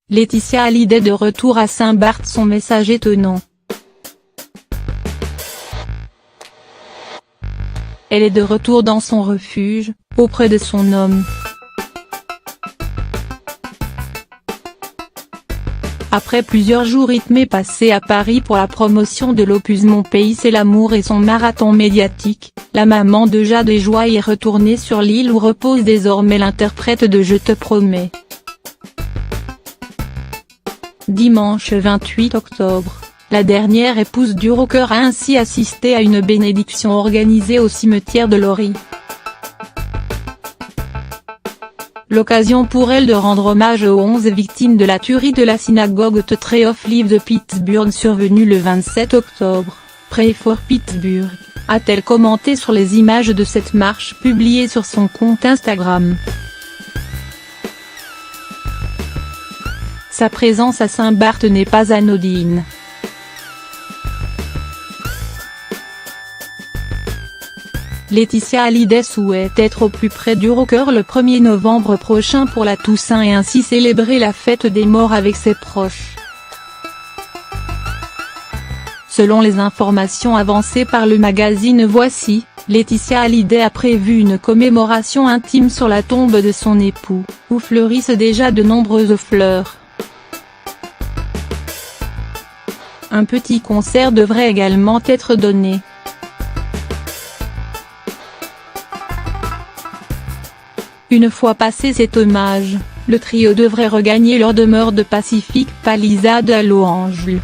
Laetitia Hallyday de retour à Saint-Barth, son message étonnant. Elle est de retour dans son refuge, auprès de son homme. Après plusieurs jours rythmés passés à Paris pour la promotion de l'opus Mon pays c'est l'amour et son marathon médiatique, la maman de Jade et Joie est retournée sur l'île où repose désormais l'interprète de Je te promets. Dimanche 28 octobre, la dernière épouse du rocker a ainsi assisté à une bénédiction organisée au cimetière de Laurie. L'occasion pour elle de rendre hommage aux 11 victimes de la tuerie de la synagogue The Tree of Life de Pittsburgh survenue le 27 octobre, Pray for Pittsburgh, a-t-elle commenté sur les images de cette marche publiées sur son compte Instagram. Sa présence à Saint-Barth n'est pas anodine. Laetitia Hallyday souhaite être au plus près du rocker le 1er novembre prochain pour la Toussaint et ainsi célébrer la fête des morts avec ses proches. Selon les informations avancées par le magazine Voici, Laetitia Hallyday a prévu une commémoration intime sur la tombe de son époux, où fleurissent déjà de nombreuses fleurs. Un petit concert devrait également être donné. Une fois passé cet hommage, le trio devrait regagner leur demeure de Pacific Palisades à Los Angeles.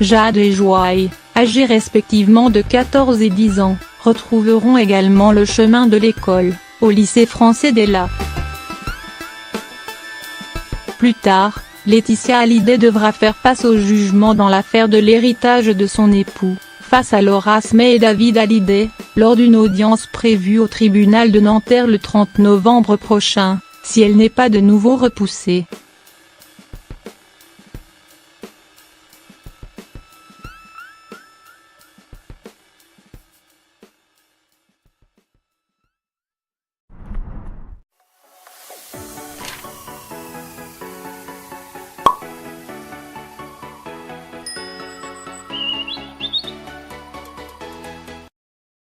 Jade et Joie, âgés respectivement de 14 et 10 ans, retrouveront également le chemin de l'école, au lycée français d'Ella. Plus tard, Laetitia Hallyday devra faire face au jugement dans l'affaire de l'héritage de son époux, face à Laura Smay et David Hallyday, lors d'une audience prévue au tribunal de Nanterre le 30 novembre prochain, si elle n'est pas de nouveau repoussée.